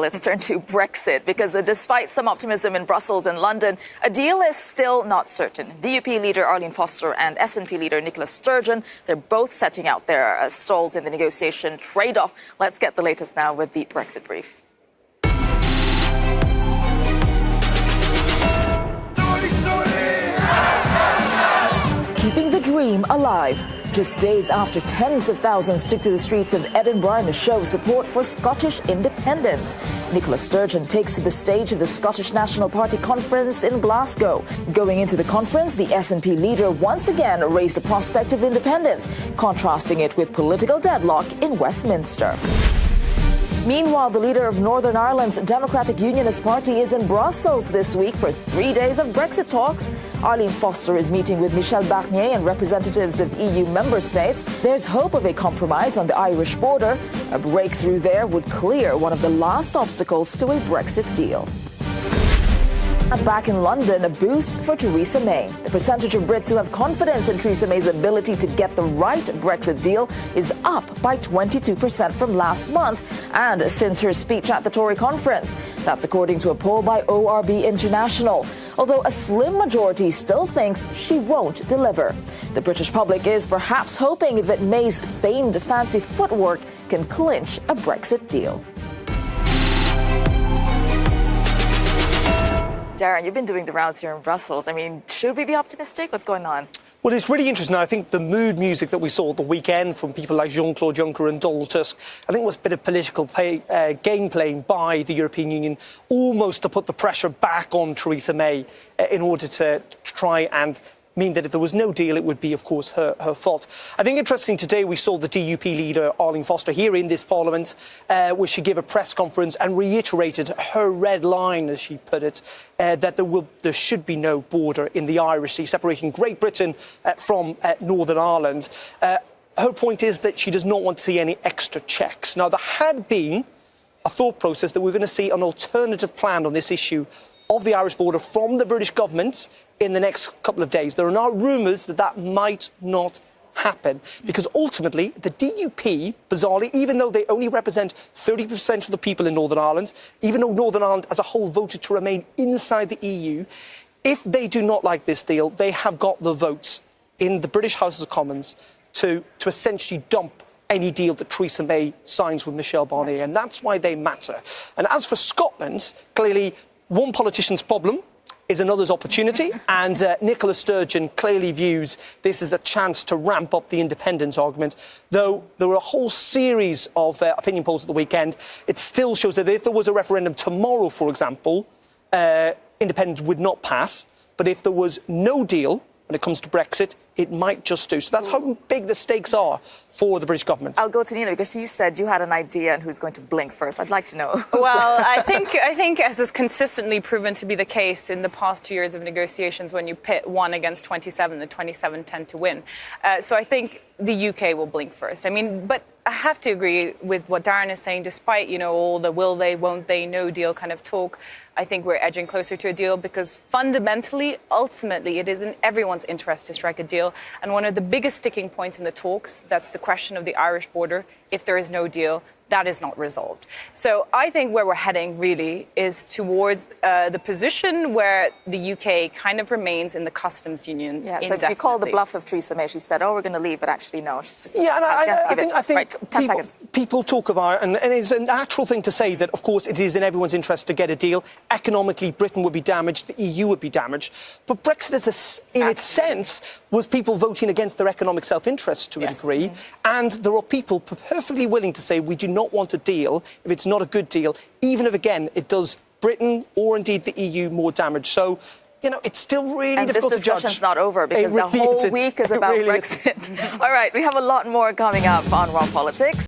let's turn to Brexit, because despite some optimism in Brussels and London, a deal is still not certain. DUP leader Arlene and SNP leader Nicola Sturgeon, they're both setting out their stalls in the negotiation trade-off. Let's get the latest now with the Brexit Brief. Keeping the dream alive. Just days after tens of thousands took to the streets of Edinburgh in a show of support for Scottish independence, Nicola Sturgeon takes to the stage of the Scottish National Party conference in Glasgow. Going into the conference, the SNP leader once again raised the prospect of independence, contrasting it with political deadlock in Westminster. Meanwhile, the leader of Northern Ireland's Democratic Unionist Party is in Brussels this week for 3 days of Brexit talks. Arlene is meeting with Michel Barnier and representatives of EU member states. There's hope of a compromise on the Irish border. A breakthrough there would clear one of the last obstacles to a Brexit deal. Back in London, a boost for Theresa May. The percentage of Brits who have confidence in Theresa May's ability to get the right Brexit deal is up by 22% from last month and since her speech at the Tory conference. That's according to a poll by ORB International. Although a slim majority still thinks she won't deliver. The British public is perhaps hoping that May's famed fancy footwork can clinch a Brexit deal. Darren, you've been doing the rounds here in Brussels. I mean, should we be optimistic? What's going on? Well, it's really interesting. I think the mood music that we saw at the weekend from people like Jean-Claude Juncker and Donald Tusk, I think was a bit of political game playing by the European Union, almost to put the pressure back on Theresa May in order to try and mean that if there was no deal, it would be, of course, her fault. I think interesting today we saw the DUP leader, Arlene here in this parliament, where she gave a press conference and reiterated her red line, as she put it, that there should be no border in the Irish Sea, separating Great Britain from Northern Ireland. Her point is that she does not want to see any extra checks. Now, there had been a thought process that we're going to see an alternative plan on this issue of the Irish border from the British government in the next couple of days. There are now rumours that that might not happen because ultimately the DUP, bizarrely, even though they only represent 30% of the people in Northern Ireland, even though Northern Ireland as a whole voted to remain inside the EU, if they do not like this deal, they have got the votes in the British House of Commons to essentially dump any deal that Theresa May signs with Michel Barnier, and that's why they matter. And as for Scotland, clearly one politician's problem is another's opportunity, and Nicola Sturgeon clearly views this as a chance to ramp up the independence argument, though there were a whole series of opinion polls at the weekend. It still shows that if there was a referendum tomorrow, for example, independence would not pass, but if there was no deal when it comes to Brexit, it might just do. So that's how big the stakes are for the British government. I'll go to Nina, because you said you had an idea on who's going to blink first. I'd like to know. Well, I think as is consistently proven to be the case in the past 2 years of negotiations, when you pit one against 27, the 27 tend to win. So I think the UK will blink first. I mean, but I have to agree with what Darren is saying, despite, all the will they, won't they, no deal kind of talk. I think we're edging closer to a deal because fundamentally, ultimately, it is in everyone's interest to strike a deal. And one of the biggest sticking points in the talks, that's the question of the Irish border. If there is no deal, that is not resolved. So I think where we're heading really is towards the position where the UK kind of remains in the customs union. Yeah, so you call the bluff of Theresa May. She said, we're going to leave, but actually, no. She's just... Yeah, and I think right, people talk about, and it's a natural thing to say that, of course, it is in everyone's interest to get a deal. Economically, Britain would be damaged, the EU would be damaged. But Brexit, in its sense, was people voting against their economic self-interest to a degree. And there are people perfectly willing to say, we do not want a deal if it's not a good deal, even if, again, it does Britain or indeed the EU more damage. So, it's still really difficult to judge. And this discussion's not over because the whole week is about Brexit. All right, we have a lot more coming up on Raw Politics.